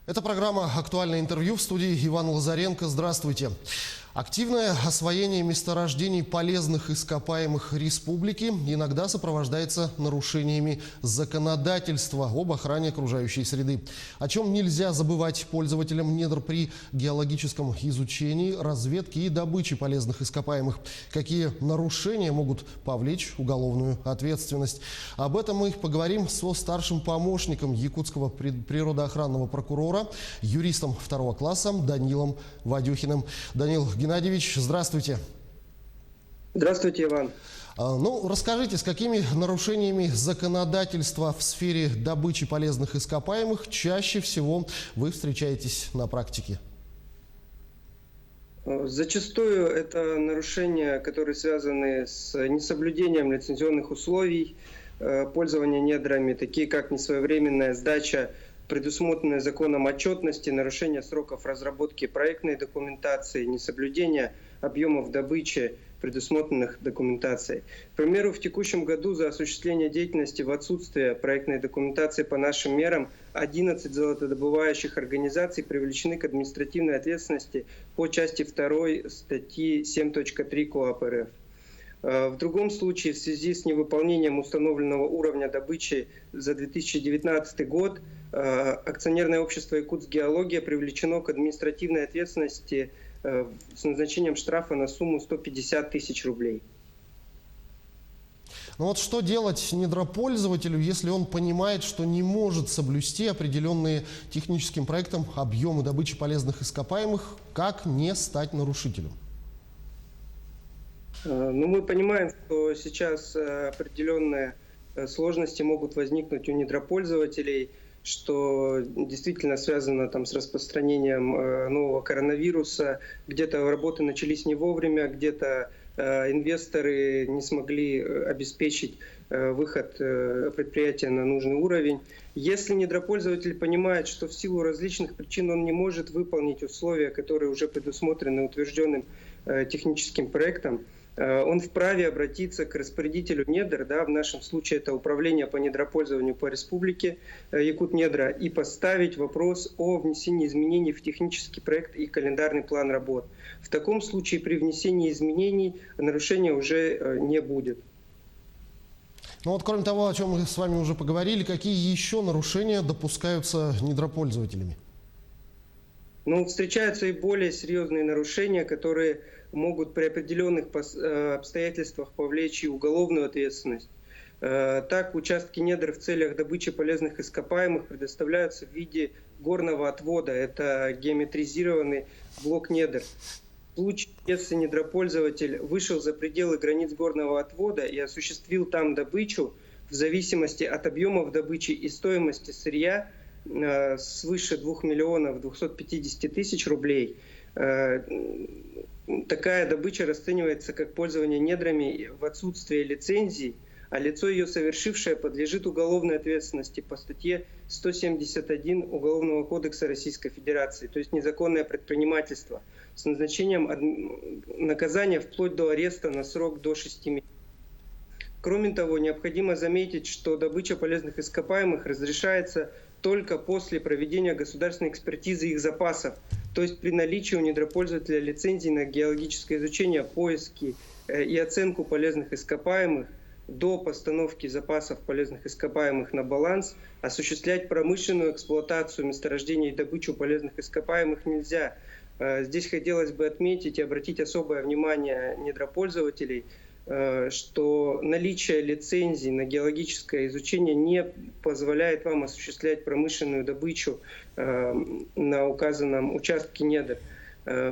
Это программа «Актуальное интервью», в студии Иван Лазаренко. Здравствуйте. Активное освоение месторождений полезных ископаемых республики иногда сопровождается нарушениями законодательства об охране окружающей среды. О чем нельзя забывать пользователям недр при геологическом изучении, разведке и добыче полезных ископаемых. Какие нарушения могут повлечь уголовную ответственность. Об этом мы поговорим со старшим помощником якутского природоохранного прокурора, юристом второго класса Данилом Вадюхиным. Данил Геннадьевич, здравствуйте. Здравствуйте, Иван. Расскажите, с какими нарушениями законодательства в сфере добычи полезных ископаемых чаще всего вы встречаетесь на практике? Зачастую это нарушения, которые связаны с несоблюдением лицензионных условий пользования недрами, такие как несвоевременная сдача предусмотренной законом отчетности, нарушение сроков разработки проектной документации, несоблюдение объемов добычи, предусмотренных документацией. К примеру, в текущем году за осуществление деятельности в отсутствие проектной документации по нашим мерам 11 золотодобывающих организаций привлечены к административной ответственности по части 2 статьи 7.3 КоАП РФ. В другом случае, в связи с невыполнением установленного уровня добычи за 2019 год, акционерное общество «Якутсгеология» привлечено к административной ответственности с назначением штрафа на сумму 150 тысяч рублей. Что делать недропользователю, если он понимает, что не может соблюсти определенные техническим проектом объемы добычи полезных ископаемых? Как не стать нарушителем? Мы понимаем, что сейчас определенные сложности могут возникнуть у недропользователей, что действительно связано с распространением нового коронавируса. Где-то работы начались не вовремя, где-то инвесторы не смогли обеспечить выход предприятия на нужный уровень. Если недропользователь понимает, что в силу различных причин он не может выполнить условия, которые уже предусмотрены утвержденным техническим проектом, он вправе обратиться к распорядителю недр, в нашем случае это управление по недропользованию по республике Якутнедра, и поставить вопрос о внесении изменений в технический проект и календарный план работ. В таком случае при внесении изменений нарушения уже не будет. Кроме того, о чем мы с вами уже поговорили, какие еще нарушения допускаются недропользователями? Встречаются и более серьезные нарушения, которые могут при определенных обстоятельствах повлечь и уголовную ответственность. Так, участки недр в целях добычи полезных ископаемых предоставляются в виде горного отвода. Это геометризированный блок недр. В случае, если недропользователь вышел за пределы границ горного отвода и осуществил там добычу, в зависимости от объемов добычи и стоимости сырья, свыше 2 миллионов 250 тысяч рублей, такая добыча расценивается как пользование недрами в отсутствие лицензий, а лицо, ее совершившее, подлежит уголовной ответственности по статье 171 Уголовного кодекса Российской Федерации, то есть незаконное предпринимательство, с назначением наказания вплоть до ареста на срок до 6 месяцев. Кроме того, необходимо заметить, что добыча полезных ископаемых разрешается только после проведения государственной экспертизы их запасов, то есть при наличии у недропользователя лицензии на геологическое изучение, поиски и оценку полезных ископаемых, до постановки запасов полезных ископаемых на баланс осуществлять промышленную эксплуатацию месторождений и добычу полезных ископаемых нельзя. Здесь хотелось бы отметить и обратить особое внимание недропользователей, что наличие лицензий на геологическое изучение не позволяет вам осуществлять промышленную добычу на указанном участке недр.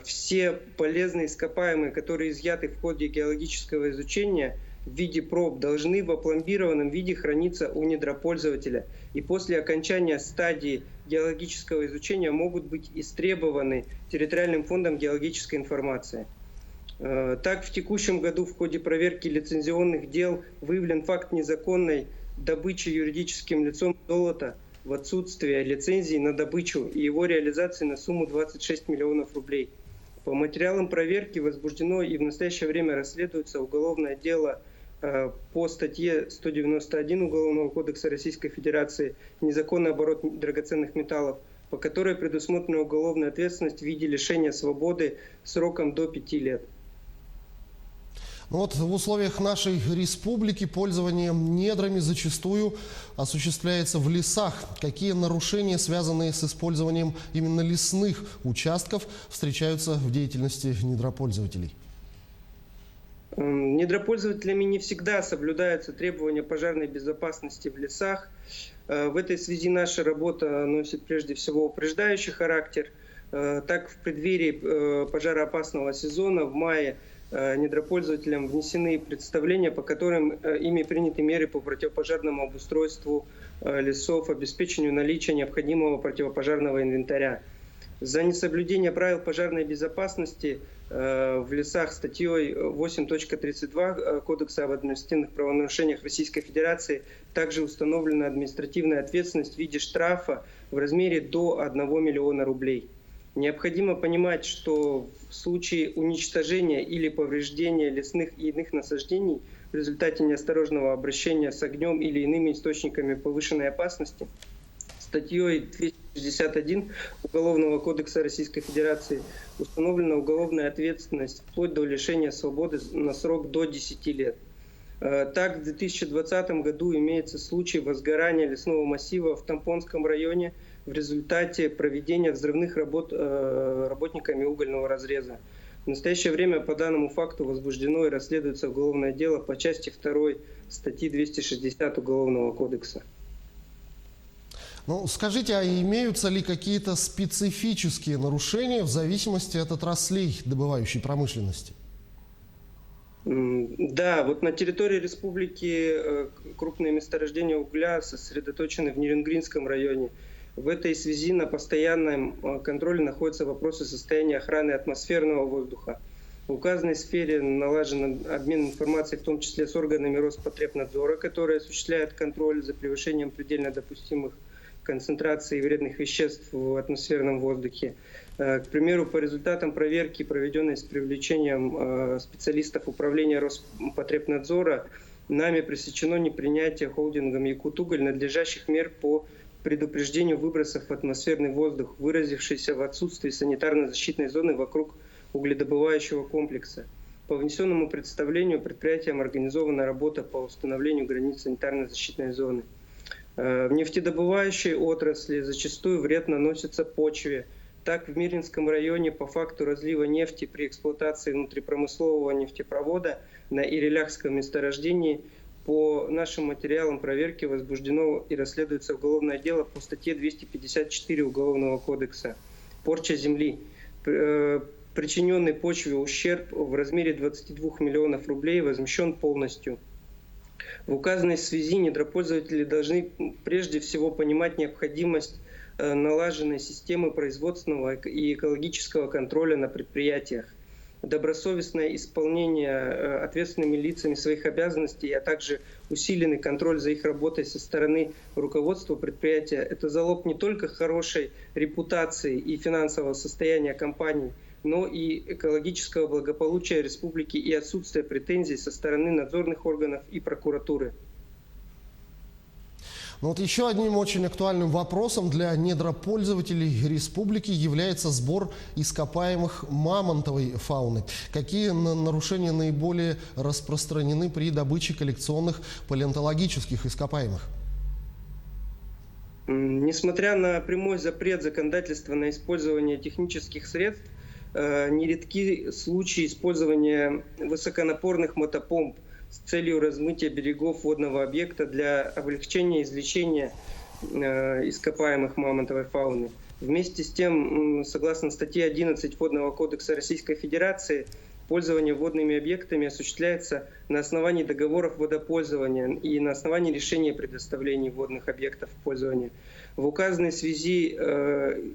Все полезные ископаемые, которые изъяты в ходе геологического изучения в виде проб, должны в опломбированном виде храниться у недропользователя и после окончания стадии геологического изучения могут быть истребованы территориальным фондом геологической информации. Так, в текущем году в ходе проверки лицензионных дел выявлен факт незаконной добычи юридическим лицом золота в отсутствие лицензии на добычу и его реализации на сумму 26 миллионов рублей. По материалам проверки возбуждено и в настоящее время расследуется уголовное дело по статье 191 Уголовного кодекса Российской Федерации «Незаконный оборот драгоценных металлов» по которой предусмотрена уголовная ответственность в виде лишения свободы сроком до 5 лет. Ну вот в условиях нашей республики пользование недрами зачастую осуществляется в лесах. Какие нарушения, связанные с использованием именно лесных участков, встречаются в деятельности недропользователей? Недропользователями не всегда соблюдаются требования пожарной безопасности в лесах. В этой связи наша работа носит прежде всего упреждающий характер. Так, в преддверии пожароопасного сезона в мае недропользователям внесены представления, по которым ими приняты меры по противопожарному обустройству лесов, обеспечению наличия необходимого противопожарного инвентаря. За несоблюдение правил пожарной безопасности в лесах статьей 8.32 Кодекса об административных правонарушениях Российской Федерации также установлена административная ответственность в виде штрафа в размере до 1 миллиона рублей. Необходимо понимать, что в случае уничтожения или повреждения лесных и иных насаждений в результате неосторожного обращения с огнем или иными источниками повышенной опасности статьей 261 Уголовного кодекса Российской Федерации установлена уголовная ответственность вплоть до лишения свободы на срок до 10 лет. Так, в 2020 году имеется случай возгорания лесного массива в Тампонском районе в результате проведения взрывных работ работниками угольного разреза. В настоящее время по данному факту возбуждено и расследуется уголовное дело по части 2 статьи 260 Уголовного кодекса. Ну, скажите, а имеются ли какие-то специфические нарушения в зависимости от отраслей добывающей промышленности? Да, вот на территории республики крупные месторождения угля сосредоточены в Нерюнгринском районе. В этой связи на постоянном контроле находятся вопросы состояния охраны атмосферного воздуха. В указанной сфере налажен обмен информацией, в том числе с органами Роспотребнадзора, которые осуществляют контроль за превышением предельно допустимых концентраций вредных веществ в атмосферном воздухе. К примеру, по результатам проверки, проведенной с привлечением специалистов управления Роспотребнадзора, нами пресечено непринятие холдингом «Якутуголь» надлежащих мер по предупреждению выбросов в атмосферный воздух, выразившийся в отсутствии санитарно-защитной зоны вокруг угледобывающего комплекса. По внесенному представлению предприятием организована работа по установлению границ санитарно-защитной зоны. В нефтедобывающей отрасли зачастую вред наносится почве. Так, в Миринском районе по факту разлива нефти при эксплуатации внутрипромыслового нефтепровода на Иреляхском месторождении по нашим материалам проверки возбуждено и расследуется уголовное дело по статье 254 Уголовного кодекса «Порча земли». Причиненный почве ущерб в размере 22 миллионов рублей возмещен полностью. В указанной связи недропользователи должны прежде всего понимать необходимость налаженной системы производственного и экологического контроля на предприятиях. Добросовестное исполнение ответственными лицами своих обязанностей, а также усиленный контроль за их работой со стороны руководства предприятия – это залог не только хорошей репутации и финансового состояния компании, но и экологического благополучия республики и отсутствия претензий со стороны надзорных органов и прокуратуры. Ну вот еще одним очень актуальным вопросом для недропользователей республики является сбор ископаемых мамонтовой фауны. Какие нарушения наиболее распространены при добыче коллекционных палеонтологических ископаемых? Несмотря на прямой запрет законодательства на использование технических средств, нередки случаи использования высоконапорных мотопомп с целью размытия берегов водного объекта для облегчения извлечения ископаемых мамонтовой фауны. Вместе с тем, согласно статье 11 Водного кодекса Российской Федерации, пользование водными объектами осуществляется на основании договоров водопользования и на основании решения о предоставлении водных объектов в пользование. В указанной связи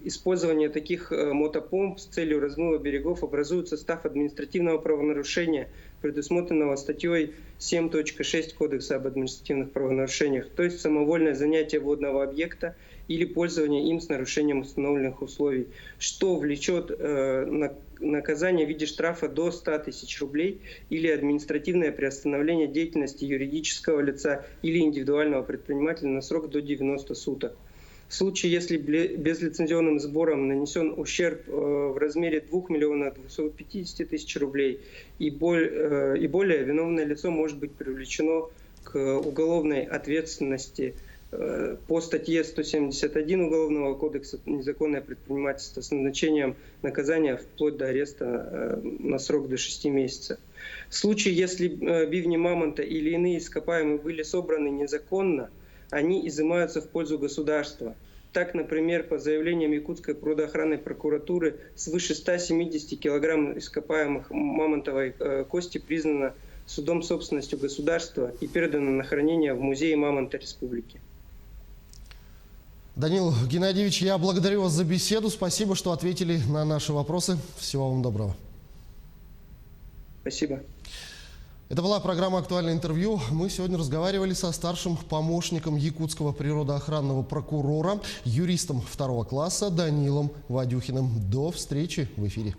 использование таких мотопомп с целью размыва берегов образует состав административного правонарушения, предусмотренного статьей 7.6 Кодекса об административных правонарушениях, то есть самовольное занятие водного объекта или пользование им с нарушением установленных условий, что влечет наказание в виде штрафа до 100 тысяч рублей или административное приостановление деятельности юридического лица или индивидуального предпринимателя на срок до 90 суток. В случае, если безлицензионным сбором нанесен ущерб в размере 2 миллионов 250 тысяч рублей и более, виновное лицо может быть привлечено к уголовной ответственности по статье 171 Уголовного кодекса «Незаконное предпринимательство» с назначением наказания вплоть до ареста на срок до 6 месяцев. В случае, если бивни мамонта или иные ископаемые были собраны незаконно, они изымаются в пользу государства. Так, например, по заявлениям Якутской природоохранной прокуратуры свыше 170 килограмм ископаемых мамонтовой кости признано судом собственностью государства и передано на хранение в Музее Мамонта Республики. Данил Геннадьевич, я благодарю вас за беседу. Спасибо, что ответили на наши вопросы. Всего вам доброго. Спасибо. Это была программа «Актуальное интервью». Мы сегодня разговаривали со старшим помощником якутского природоохранного прокурора, юристом 2 класса Данилом Вадюхиным. До встречи в эфире.